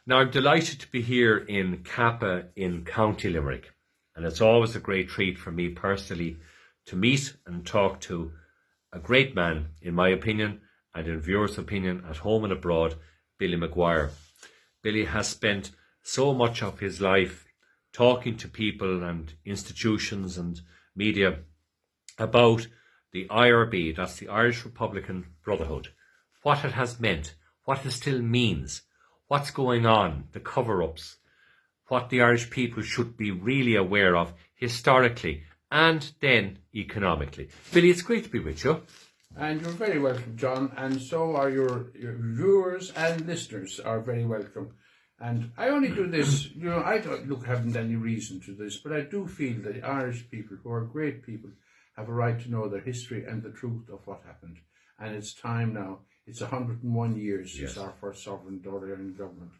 Now, I'm delighted to be here in Kappa in County Limerick, and it's always a great treat for me personally to meet and talk to a great man, in my opinion, and in viewers' opinion, at home and abroad, Billy Maguire. Billy has spent so much of his life talking to people and institutions and media about the IRB, that's the Irish Republican Brotherhood, what it has meant, what it still means, what's going on, the cover-ups, what the Irish people should be really aware of historically and then economically. Billy, it's great to be with you. And you're very welcome, John, and so are your viewers and listeners are very welcome. And I only do this, I haven't any reason to this, but I do feel that Irish people, who are great people, have a right to know their history and the truth of what happened. And it's time now. It's 101 years since our first sovereign Dáil government,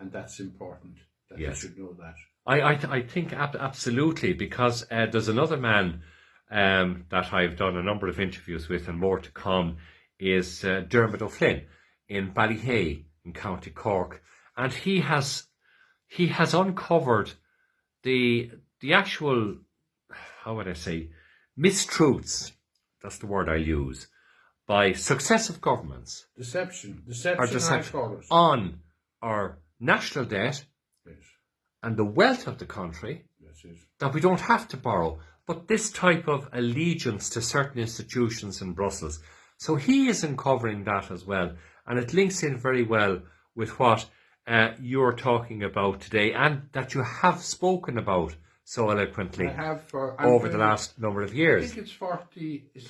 and that's important that you should know that. I think absolutely, because there's another man that I've done a number of interviews with, and more to come, is Dermot O'Flynn in Ballyhay in County Cork, and he has uncovered the actual, how would I say, mistruths. That's the word I'll use. By successive governments. Deception on our national debt and the wealth of the country, that we don't have to borrow, but this type of allegiance to certain institutions in Brussels. So he is uncovering that as well, and it links in very well with what you're talking about today, and that you have spoken about so eloquently over the last number of years. I think it's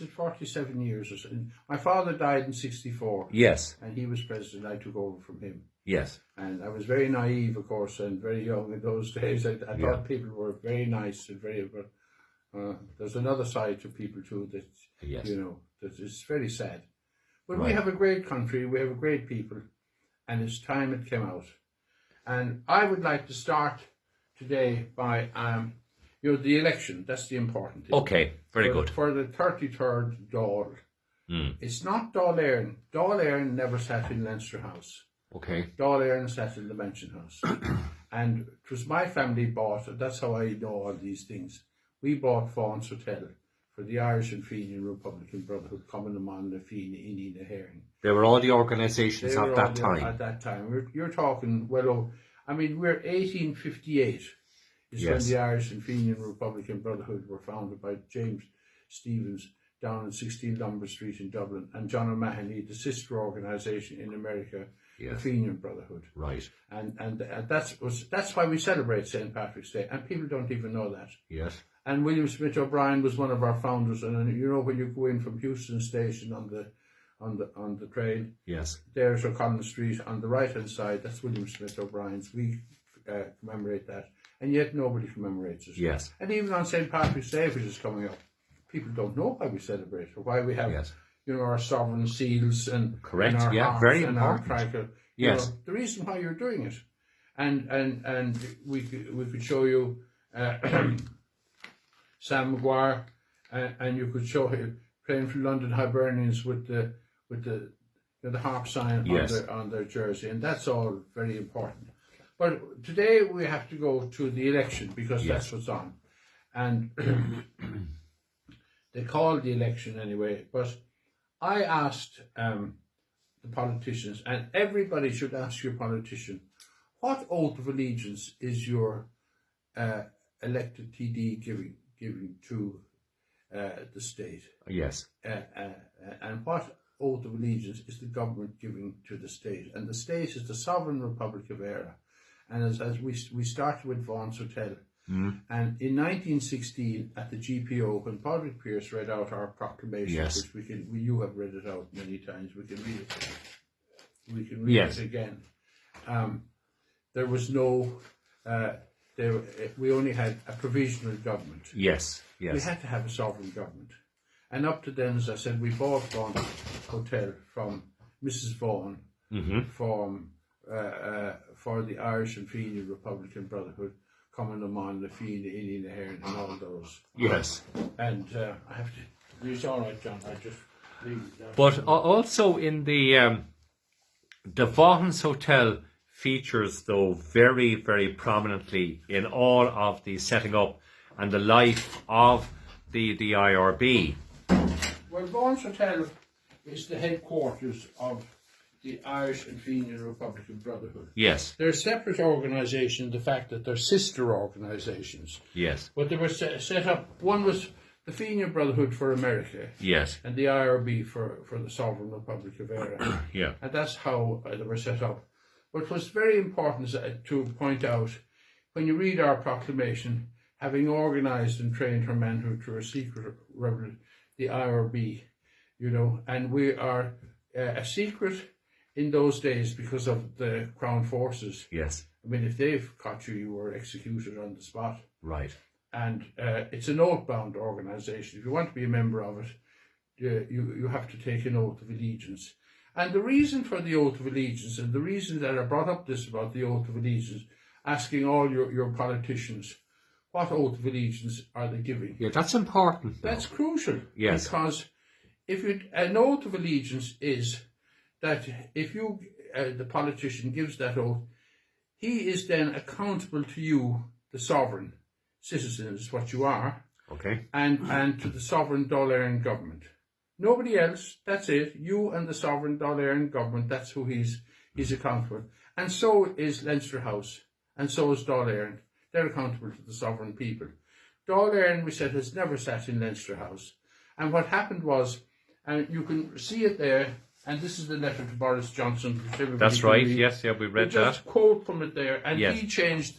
47 years or so. My father died in 1964. Yes. And he was president. I took over from him. Yes. And I was very naive, of course, and very young in those days. I thought people were very nice and but there's another side to people too that, that is very sad. But we have a great country, we have a great people, and it's time it came out. And I would like to start today by the election. That's the important thing. Okay, very good. For the 33rd Dáil. It's not Dáil Éireann. Dáil Éireann never sat in Leinster House. Okay. Dáil Éireann sat in the Mansion House. And it was my family bought, and that's how I know all these things. We bought Vaughan's Hotel for the Irish and Fenian Republican Brotherhood, Common Amon, the Fenian, Innie, the Herring. They were all the organisations at that time. At that time. You're talking, we're 1858 is when the Irish and Fenian Republican Brotherhood were founded by James Stephens down in 16 Lombard Street in Dublin, and John O'Mahony, the sister organisation in America, the Fenian Brotherhood. Right. And that's why we celebrate St. Patrick's Day, and people don't even know that. Yes. And William Smith O'Brien was one of our founders, and when you go in from Houston Station on the train, there's O'Connell Street on the right hand side. That's William Smith O'Brien's. We commemorate that, and yet nobody commemorates it. Yes. And even on St. Patrick's Day, which is coming up, people don't know why we celebrate or why we have our sovereign seals and correct, and our very and important. Our tricolor. The reason why you're doing it, and we could show you Sam Maguire, and you could show him playing for London Hibernians with the harp sign on their jersey, and that's all very important. But today we have to go to the election because that's what's on, and they called the election anyway. But I asked the politicians, and everybody should ask your politician, what oath of allegiance is your elected TD giving to the state? Yes. And what oath of allegiance is the government giving to the state? And the state is the Sovereign Republic of Éire. And as we started with Vaughan's Hotel, and in 1916 at the GPO, when Padraig Pearse read out our proclamation, which you have read it out many times, we can read it. We can read it again. There was no. We only had a provisional government. Yes. We had to have a sovereign government. And up to then, as I said, we bought Vaughan's Hotel from Mrs. Vaughan for the Irish and Fenian Republican Brotherhood, Common Amon, the Fenian, Innie, the Herring, and all those. Yes. And I have to. It's all right, John. I just leave it down. But also in the Vaughan's Hotel features, though, very, very prominently in all of the setting up and the life of the IRB. Well, Vaughan's Hotel is the headquarters of the Irish and Fenian Republican Brotherhood. Yes, They're a separate organisation in the fact that they're sister organisations. yes, But they were set up, one was the Fenian Brotherhood for America yes, and the IRB for the Sovereign Republic of Ireland. yeah, And that's how they were set up. But what's very important to point out, when you read our proclamation, having organised and trained her manhood through a secret revolution, the IRB, you know, and we are a secret in those days because of the Crown Forces. yes, I mean, if they've caught you, you were executed on the spot. right, And it's an oath-bound organisation. If you want to be a member of it, you have to take an oath of allegiance. And the reason for the oath of allegiance, and the reason that I brought up this about the oath of allegiance, asking all your politicians, what oath of allegiance are they giving? yeah, that's important. That's crucial. Yes. Because an oath of allegiance is that if you, the politician gives that oath, he is then accountable to you, the sovereign citizen is what you are, Okay, and to the sovereign Dáil Éireann government. Nobody else, that's it. You and the sovereign Dáil Éireann government, that's who he's accountable. And so is Leinster House, and so is Dáil Éireann. They're accountable to the sovereign people. Dáil Éireann, we said, has never sat in Leinster House. And what happened was, and you can see it there, and this is the letter to Boris Johnson. Which everybody that's can right. read. Yes, yeah, we read We just that. quote from it there, and Yes. he changed.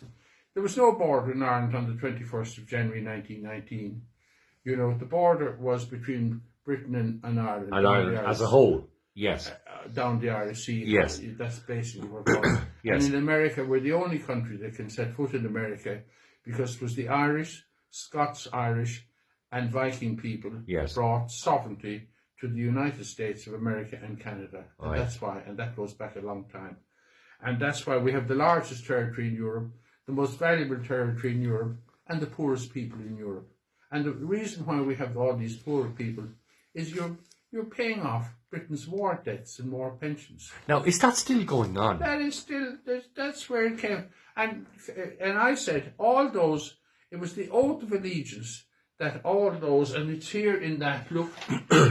There was no border in Ireland on the 21st of January 1919. You know, the border was between Britain and Ireland. And down Ireland the as a Irish- whole. Yes, down the Irish Sea. Yes. That's basically what it was. Yes. And in America, we're the only country that can set foot in America because it was the Irish, Scots-Irish, and Viking people Yes. brought sovereignty to the United States of America and Canada. And Right. that's why, and that goes back a long time. And that's why we have the largest territory in Europe, the most valuable territory in Europe, and the poorest people in Europe. And the reason why we have all these poor people is you're paying off Britain's war debts and war pensions. now is that still going on? That is still, that's where it came. And I said, all those, it was the oath of allegiance that all those, and it's here in that, look,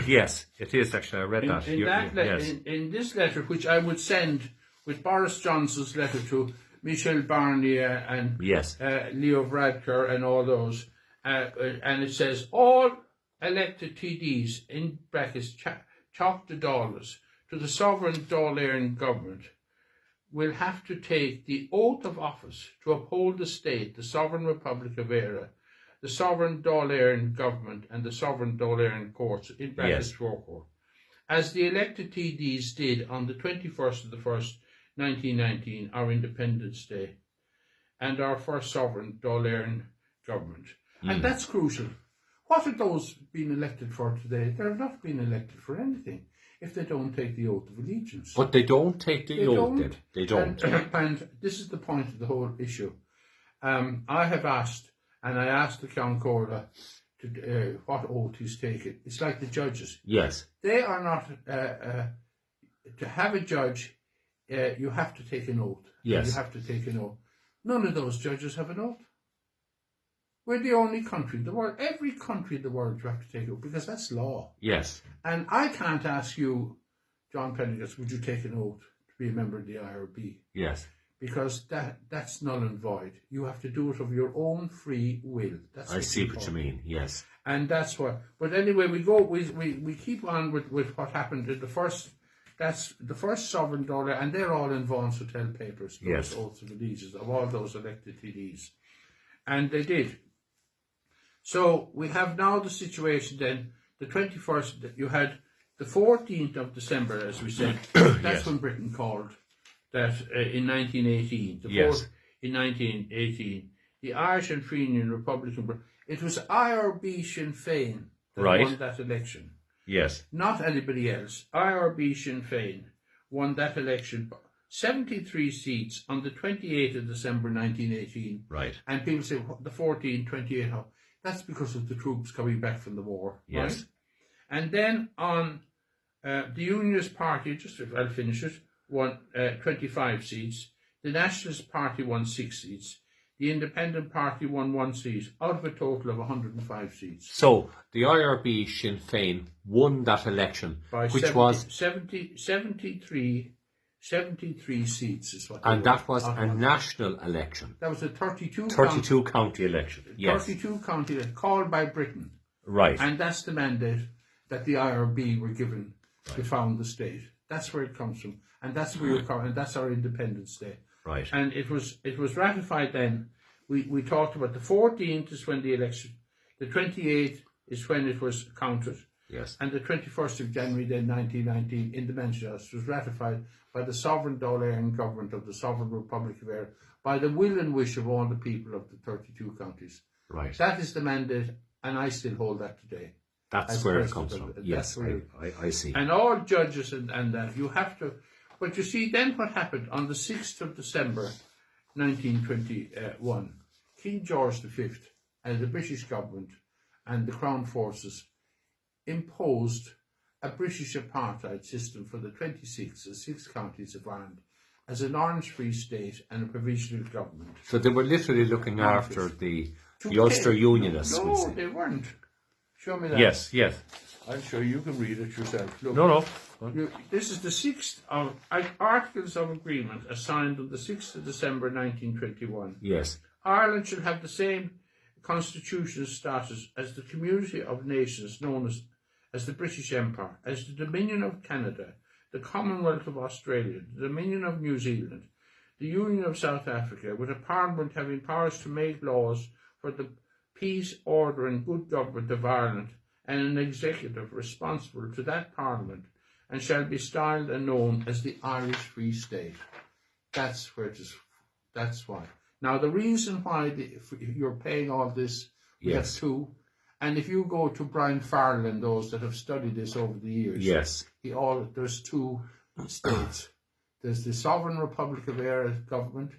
Yes, it is actually. I read that. in, You- that yes, in this letter, which I would send with Boris Johnson's letter to Michel Barnier and yes, Leo Varadkar and all those, and it says all elected TDs in brackets chalk the dollars to the sovereign Dáil Éireann government will have to take the oath of office to uphold the state, the sovereign Republic of Éire, the sovereign Dáil Éireann government, and the sovereign Dáil Éireann courts in brackets Yes. Rocco, as the elected TDs did on the 21st of the 1st, 1919, our Independence Day, and our first sovereign Dáil Éireann government. And that's crucial. What have those been elected for today? They're not being elected for anything if they don't take the oath of allegiance. but they don't take the They oath. don't. then. They don't. And this is the point of the whole issue. I have asked, and I asked the Count Corda to what oath he's taken. It's like the judges. Yes, They are not, to have a judge, you have to take an oath. Yes. You have to take an oath. None of those judges have an oath. We're the only country in the world, every country in the world you have to take an oath, because that's law. yes, And I can't ask you, John Prendergast, would you take an oath to be a member of the IRB? yes, Because that's null and void. You have to do it of your own free will. That's I what's see what you important. mean. Yes, And that's what. But anyway, we keep on with what happened in the first. That's the first sovereign dollar, and they're all in Vaughan's Hotel papers. Those Yes. oaths of allegiance of all those elected TDs, and they did. So we have now the situation. Then the 21st, that you had the 14th of December, as we said. That's Yes. when Britain called that in 1918. The Yes. 4th in 1918, the Irish and Fenian Republican. It was IRB Sinn Féin that Right. won that election, yes, not anybody else. IRB Sinn Féin won that election, 73 seats on the 28th of December 1918. right. And people say the 14, 28, oh, that's because of the troops coming back from the war. Yes. Right? And then on the Unionist Party, I'll finish it, won 25 seats. the Nationalist Party won 6 seats, the Independent Party won 1 seat, out of a total of 105 seats. So the IRB Sinn Féin won that election, By which was 73 seats is what they and were. that was a national election. That was a 32 county election. Yes. 32 county called by Britain. Right. And that's the mandate that the IRB were given to found the state. That's where it comes from. And that's where and that's our Independence Day. Right. And it was ratified then. We talked about the 14th is when the election, the 28th is when it was counted. Yes. And the 21st of January then 1919 in the Mansion House was ratified by the Sovereign Dáil Government of the Sovereign Republic of Ireland by the will and wish of all the people of the 32 counties. Right. That is the mandate, and I still hold that today. That's where it comes from. Yes, I see. And all judges and that, you have to... But you see, then what happened on the 6th of December 1921, King George V and the British government and the Crown Forces imposed a British apartheid system for the 6 counties of Ireland as an Orange-Free State and a provisional government. So they were literally looking after the Ulster Unionists. No, they weren't. Show me that. Yes, yes. I'm sure you can read it yourself. Look. No. This is the 6th of Articles of Agreement assigned on the 6th of December 1921. Yes. Ireland should have the same constitutional status as the community of nations known as the British Empire, as the Dominion of Canada, the Commonwealth of Australia, the Dominion of New Zealand, the Union of South Africa, with a Parliament having powers to make laws for the peace, order and good government of Ireland, and an executive responsible to that Parliament, and shall be styled and known as the Irish Free State. That's where it is. That's why. Now, the reason why you're paying all this, we have two. And if you go to Brian Farrell and those that have studied this over the years, there's 2 states. There's the Sovereign Republic of Ireland government,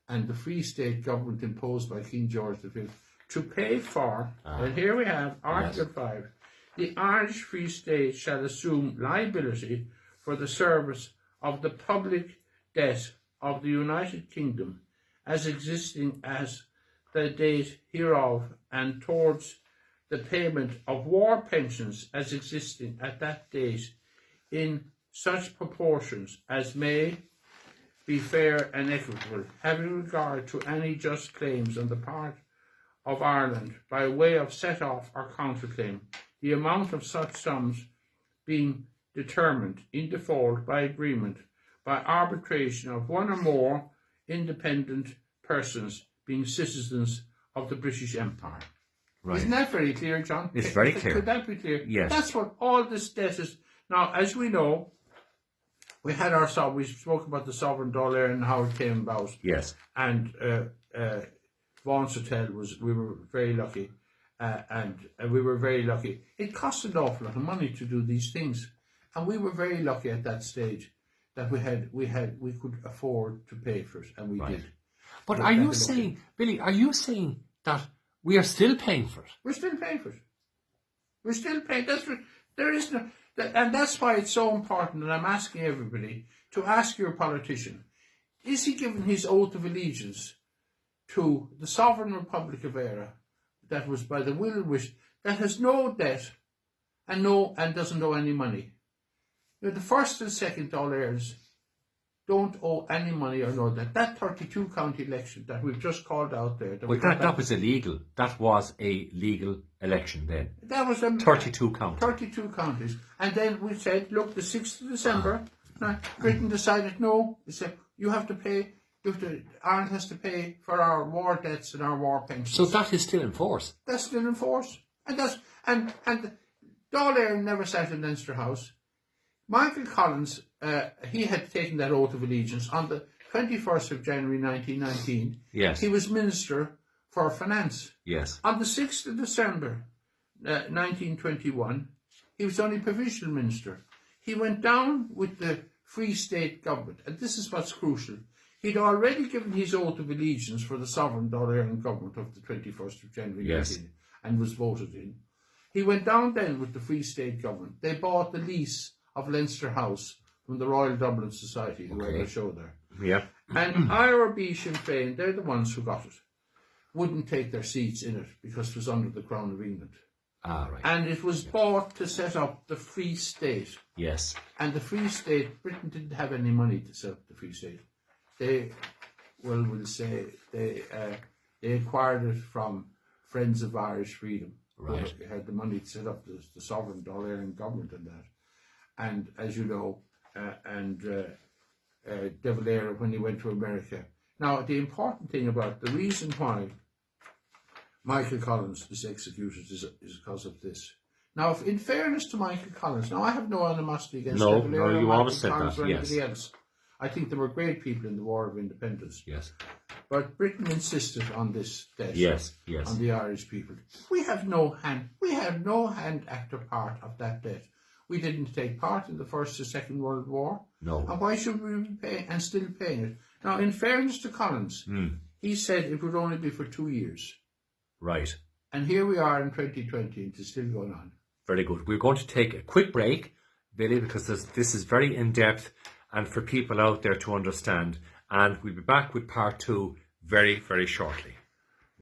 and the Free State government imposed by King George V to pay for. And here we have Article 5. The Irish Free State shall assume liability for the service of the public debt of the United Kingdom as existing as the date hereof, and towards the payment of war pensions as existing at that date in such proportions as may be fair and equitable, having regard to any just claims on the part of Ireland by way of set-off or counterclaim, the amount of such sums being determined in default by agreement by arbitration of one or more independent persons being citizens of the British Empire. Right. Isn't that very clear, John? It's very clear. Could that be clear? Yes. That's what all this debt is. Now, as we know, we spoke about the Sovereign Dáil and how it came about. Yes. And Vaughan's Hotel we were very lucky. And we were very lucky. It cost an awful lot of money to do these things. And we were very lucky at that stage that we could afford to pay for it, and we did. But are you saying, Billy, that we are still paying for it? We're still paying for it. We're still paying. There is no, and that's why it's so important. And I'm asking everybody to ask your politician: is he giving his oath of allegiance to the Sovereign Republic of Ireland, that was by the will and wish, that has no debt and doesn't owe any money? You know, the first and second Dáil Éireanns don't owe any money or no debt. That 32 county election that we've just called out there. That was illegal. That was a legal election then. That was 32 counties. 32 counties. And then we said, look, the 6th of December, Britain decided, no, they said, Ireland has to pay for our war debts and our war pensions. So that is still in force. That's still in force. And Dáil Éireann never sat in Leinster House. Michael Collins, he had taken that oath of allegiance on the 21st of January 1919. Yes. He was Minister for Finance. Yes. On the 6th of December 1921, he was only Provisional Minister. He went down with the Free State government, and this is what's crucial. He'd already given his oath of allegiance for the Sovereign Dáil Éireann government of the 21st of January 19 and was voted in. He went down then with the Free State government. They bought the lease of Leinster House from the Royal Dublin Society, who had a show there. Yeah. And IRB Sinn Féin, they're the ones who got it, wouldn't take their seats in it because it was under the Crown of England. Ah, right. And it was bought to set up the Free State. Yes. And the Free State, Britain didn't have any money to set up the Free State. They, well, we'll say, they acquired it from Friends of Irish Freedom. Right. Who had the money to set up the sovereign All-Ireland government and that. And as you know, De Valera, when he went to America. Now, the important thing about the reason why Michael Collins is executed is because of this. Now, in fairness to Michael Collins, now I have no animosity against De Valera you or always Michael said Collins that, or anybody yes. else. I think they were great people in the War of Independence. Yes. But Britain insisted on this debt. Yes. On the Irish people. We have no hand actor part of that debt. We didn't take part in the First or Second World War. No. And why should we be paying and still paying it? Now, in fairness to Collins, he said it would only be for 2 years. Right. And here we are in 2020 and it's still going on. Very good. We're going to take a quick break, Billy, because this is very in-depth and for people out there to understand. And we'll be back with part 2 very, very shortly.